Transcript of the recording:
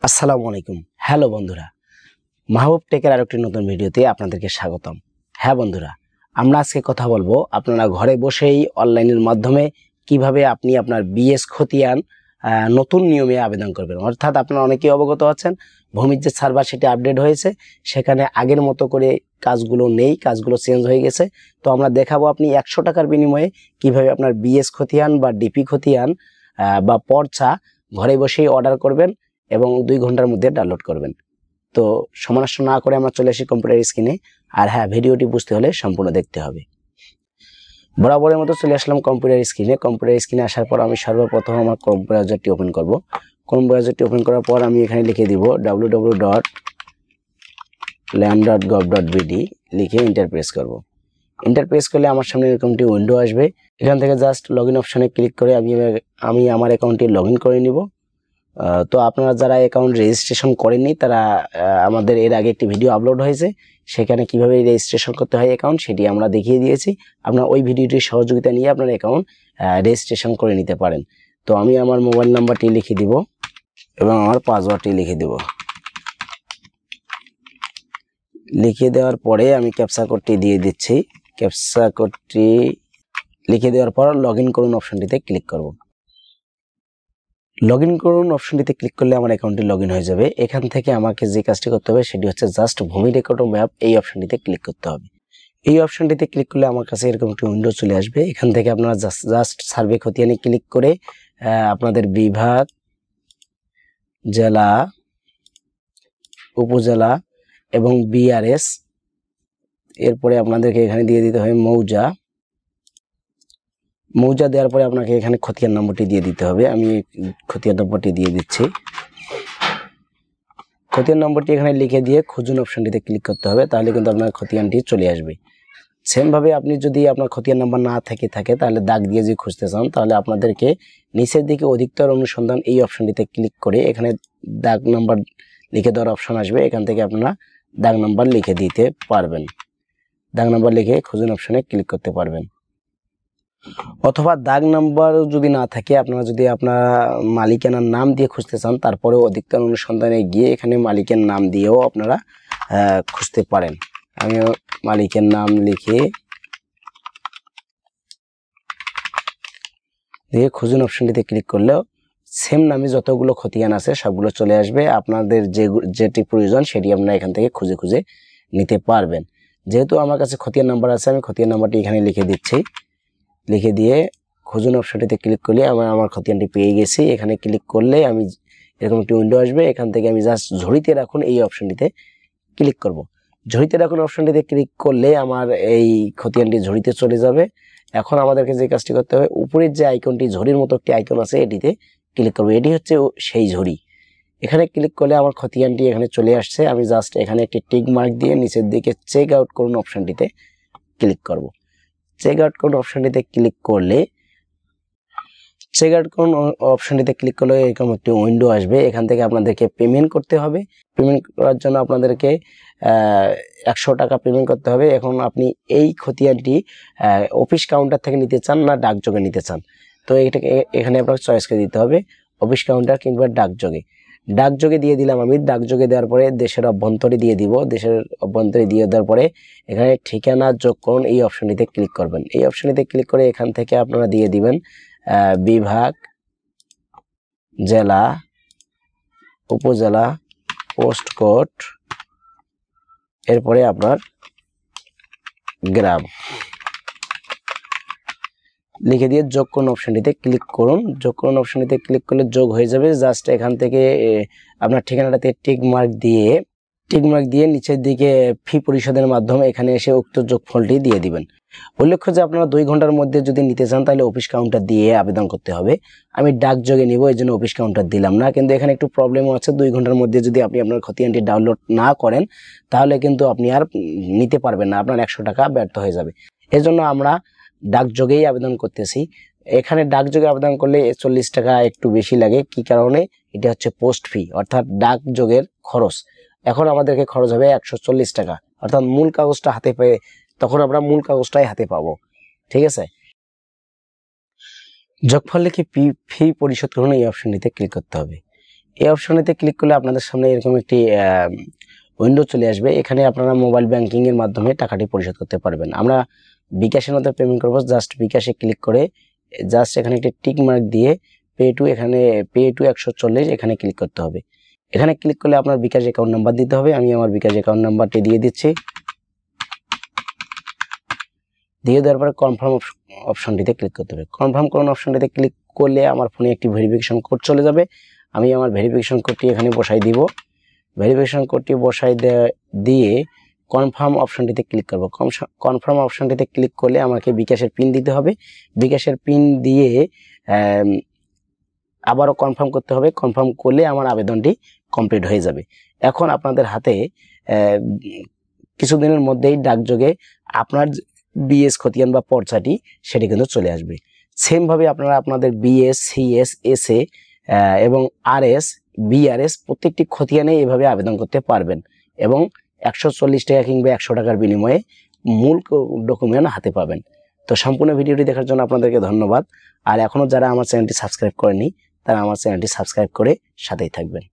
আসসালামু আলাইকুম। হ্যালো বন্ধুরা, মাহবুব টেকের আরেকটি নতুন ভিডিওতে আপনাদেরকে স্বাগতম। হ্যাঁ বন্ধুরা, আমরা আজকে কথা বলবো আপনারা ঘরে বসেই অনলাইনের মাধ্যমে কিভাবে আপনি আপনার বিএস খতিয়ান নতুন নিয়মে আবেদন করবেন। অর্থাৎ আপনারা অনেকেই অবগত আছেন, ভূমির যে সার্ভার সেটি আপডেট হয়েছে, সেখানে আগের মতো করে কাজগুলো নেই, কাজগুলো চেঞ্জ হয়ে গেছে। তো আমরা দেখাবো আপনি 100 টাকার বিনিময়ে কিভাবে আপনার বিএস খতিয়ান বা ডিপি খতিয়ান বা পর্চা ঘরে বসেই অর্ডার করবেন এবং 2 ঘন্টার মধ্যে ডাউনলোড করবেন। তো সময় নষ্ট না করে আমরা চলে আসি কম্পিউটার স্ক্রিনে। আর হ্যাঁ, ভিডিওটি বুঝতে হলে সম্পূর্ণ দেখতে হবে। বরাবরের মতো চলে আসলাম কম্পিউটার স্ক্রিনে। কম্পিউটার স্ক্রিনে আসার পর আমি সর্বপ্রথম আমার ক্রোম ব্রাউজারটি ওপেন করব। ক্রোম ব্রাউজারটি ওপেন করার পর আমি এখানে লিখে দিব www.land.gov.bd লিখে এন্টার প্রেস করব। এন্টার প্রেস করলে আমার সামনে এরকমটি উইন্ডো আসবে। এখান থেকে জাস্ট লগইন অপশনে ক্লিক করে আমি আমার অ্যাকাউন্টটি লগইন করে নিব। তো আপনারা যারা অ্যাকাউন্ট রেজিস্ট্রেশন করেননি তারা আমাদের এর আগে একটি ভিডিও আপলোড হয়েছে, সেখানে কিভাবে রেজিস্ট্রেশন করতে হয় অ্যাকাউন্ট সেটি আমরা দেখিয়ে দিয়েছি। আপনারা ওই ভিডিওটির সহযোগিতা নিয়ে আপনার অ্যাকাউন্ট রেজিস্ট্রেশন করে নিতে পারেন। তো আমি আমার মোবাইল নাম্বারটি লিখে দিব এবং আমার পাসওয়ার্ডটি লিখে দিব। লিখে দেওয়ার পরে আমি ক্যাপচা কোডটি দিয়ে দিচ্ছি। ক্যাপচা কোডটি লিখে দেওয়ার পর লগইন করুন অপশনটিতে ক্লিক করব। লগইন করুন অপশনটিতে ক্লিক করলে আমার অ্যাকাউন্টটি লগইন হয়ে যাবে। এখান থেকে আমাকে যে কাজটি করতে হবে সেটি হচ্ছে জাস্ট ভূমি রেকর্ড ও ম্যাপ, এই অপশনটিতে ক্লিক করতে হবে। এই অপশনটিতে ক্লিক করলে আমার কাছে এরকম একটি উইন্ডো চলে আসবে। এখান থেকে আপনারা জাস্ট সার্ভে খতিয়ানে ক্লিক করে আপনাদের বিভাগ, জেলা, উপজেলা এবং বিআরএস, এরপরে আপনাদেরকে এখানে দিয়ে দিতে হবে মৌজা দেওয়ার পরে আপনাকে এখানে খতিয়ান নম্বরটি দিয়ে দিতে হবে। আমি খতিয়ান নম্বরটি দিয়ে দিচ্ছি। খতিয়ান নম্বরটি এখানে লিখে দিয়ে খুঁজুন অপশনটিতে ক্লিক করতে হবে, তাহলে কিন্তু আপনার খতিয়ানটি চলে আসবে। সেম ভাবে আপনি যদি আপনার খতিয়ান নাম্বার না থাকে তাহলে দাগ দিয়ে যদি খুঁজতে চান তাহলে আপনাদেরকে নিচের দিকে অধিকতর অনুসন্ধান এই অপশনটিতে ক্লিক করে এখানে দাগ নাম্বার লিখে দেওয়ার অপশন আসবে। এখান থেকে আপনারা দাগ নাম্বার লিখে দিতে পারবেন। দাগ নাম্বার লিখে খুঁজুন অপশনে ক্লিক করতে পারবেন। অথবা দাগ নাম্বার যদি না থাকে, আপনারা যদি আপনার মালিকানার নাম দিয়ে খুঁজতে চান তারপরেও অধিকতর অনুসন্ধানে গিয়ে এখানে মালিকের নাম দিয়েও আপনারা খুঁজতে পারেন। আমি মালিকের নাম লিখে দিয়ে খুঁজুন অপশনটিতে ক্লিক করলেও সেম নামে যতগুলো খতিয়ান আছে সবগুলো চলে আসবে। আপনাদের যেটি প্রয়োজন সেটি আপনারা এখান থেকে খুঁজে নিতে পারবেন। যেহেতু আমার কাছে খতিয়ান নাম্বার আছে, আমি খতিয়ান নাম্বারটি এখানে লিখে দিচ্ছি। লিখে দিয়ে খুঁজুন অপশনটিতে ক্লিক করলে আমার খতিয়ানটি পেয়ে গেছি। এখানে ক্লিক করলে আমি এরকম একটি উইন্ডো আসবে। এখান থেকে আমি জাস্ট ঝুড়িতে রাখুন এই অপশনটিতে ক্লিক করব। ঝুড়িতে রাখুন অপশনটিতে ক্লিক করলে আমার এই খতিয়ানটি ঝুড়িতে চলে যাবে। এখন আমাদেরকে যে কাজটি করতে হবে, উপরের যে আইকনটি ঝুড়ির মতো একটি আইকন আছে এটিতে ক্লিক করব। এটি হচ্ছে সেই ঝুড়ি। এখানে ক্লিক করলে আমার খতিয়ানটি এখানে চলে আসছে। আমি জাস্ট এখানে একটি টিক মার্ক দিয়ে নিচের দিকে চেক আউট করুন অপশনটিতে ক্লিক করব। চেক আউট করুন অপশনটিতে ক্লিক করলে এরকম একটি উইন্ডো আসবে। এখান থেকে আপনাদেরকে পেমেন্ট করতে হবে। পেমেন্ট করার জন্য আপনাদেরকে 100 টাকা পেমেন্ট করতে হবে। এখন আপনি এই খতিয়ানটি অফিস কাউন্টার থেকে নিতে চান না ডাকযোগে নিতে চান, তো এখানে আপনাকে চয়েস করে দিতে হবে অফিস কাউন্টার কিংবা ডাকযোগে। ডাকযোগে দিয়ে দিলাম আমি। ডাকযোগে দেওয়ার পরে দেশের অভ্যন্তরে দিয়ে দিব। দেশের অভ্যন্তরে দিয়ে দেওয়ার পরে এখানে ঠিকানা যোগ করুন এই অপশনটিতে ক্লিক করবেন। এই অপশনটিতে ক্লিক করে এখান থেকে আপনারা দিয়ে দিবেন বিভাগ, জেলা, উপজেলা, পোস্ট কোড, এরপরে আপনার গ্রাম লিখে দিয়ে যোগ করুন অপশনটিতে ক্লিক করুন। যোগ করুন অপশনটিতে ক্লিক করলে যোগ হয়ে যাবে। জাস্ট এখান থেকে আপনার ঠিকানাটাতে টিক মার্ক দিয়ে নিচের দিকে ফি পরিশোধের মাধ্যমে এখানে এসে উক্ত যোগফলটি দিয়ে দিবেন। উল্লেখ্য যে আপনারা 2 ঘন্টার মধ্যে যদি নিতে চান তাহলে অফিস কাউন্টার দিয়ে আবেদন করতে হবে। আমি ডাকযোগে নিব, এই জন্য অফিস কাউন্টার দিলাম না। কিন্তু এখানে একটু প্রবলেমও আছে, 2 ঘন্টার মধ্যে যদি আপনি আপনার খতিয়ানটি ডাউনলোড না করেন তাহলে কিন্তু আপনি আর নিতে পারবেন না, আপনার 100 টাকা ব্যর্থ হয়ে যাবে। এজন্য আমরা ডাকযোগেই আবেদন করতেছি। এখানে ডাকযোগে আবেদন করলে 40 টাকা একটু বেশি লাগে। কি কারণে? এটা হচ্ছে পোস্ট ফি, অর্থাৎ ডাকযোগের খরচ। এখন আমাদেরকে খরচ হবে 140 টাকা, অর্থাৎ মূল কাগজটা হাতে পেয়ে তখন আমরা মূল কাগজটাই হাতে পাবো। ঠিক আছে, যোগফল লিখে ফি পরিশোধ করুন এই অপশনটিতে ক্লিক করতে হবে। এই অপশনেতে ক্লিক করলে আপনাদের সামনে এরকম একটি উইন্ডো চলে আসবে। এখানে আপনারা মোবাইল ব্যাংকিং এর মাধ্যমে টাকাটি পরিশোধ করতে পারবেন। আমরা বিকাশের মধ্যে পেমেন্ট করব। জাস্ট বিকাশে ক্লিক করে জাস্ট এখানে একটি টিক মার্ক দিয়ে পে টু 140 এখানে ক্লিক করতে হবে। এখানে ক্লিক করলে আপনার বিকাশ অ্যাকাউন্ট নাম্বার দিতে হবে। আমি আমার বিকাশ অ্যাকাউন্ট নাম্বারটি দিয়ে দিচ্ছি। দিয়ে দেওয়ার পরে কনফার্ম অপশনটিতে ক্লিক করতে হবে। কনফার্ম করুন অপশনটিতে ক্লিক করলে আমার ফোনে একটি ভেরিফিকেশন কোড চলে যাবে। আমি আমার ভেরিফিকেশন কোডটি এখানে বসাই দিব। ভেরিফিকেশন কোডটি বসাই দিয়ে কনফার্ম অপশনটিতে ক্লিক করব। কনফার্ম অপশনটিতে ক্লিক করলে আমাকে বিকাশের পিন দিতে হবে। বিকাশের পিন দিয়ে আবারও কনফার্ম করতে হবে। কনফার্ম করলে আমার আবেদনটি কমপ্লিট হয়ে যাবে। এখন আপনাদের হাতে কিছুদিনের মধ্যেই ডাকযোগে আপনার বিএস খতিয়ান বা পর্চাটি সেটি কিন্তু চলে আসবে। সেমভাবে আপনারা আপনাদের বিএস, সিএস, এসএ এবং আরএস, বিআরএস প্রত্যেকটি খতিয়ানে এভাবে আবেদন করতে পারবেন এবং 140 টাকা কিংবা 100 টাকার বিনিময়ে মূল ডকুমেন্ট হাতে পাবেন। তো সম্পূর্ণ ভিডিওটি দেখার জন্য আপনাদেরকে ধন্যবাদ। আর এখনও যারা আমার চ্যানেলটি সাবস্ক্রাইব করেনি তারা আমার চ্যানেলটি সাবস্ক্রাইব করে সাথেই থাকবেন।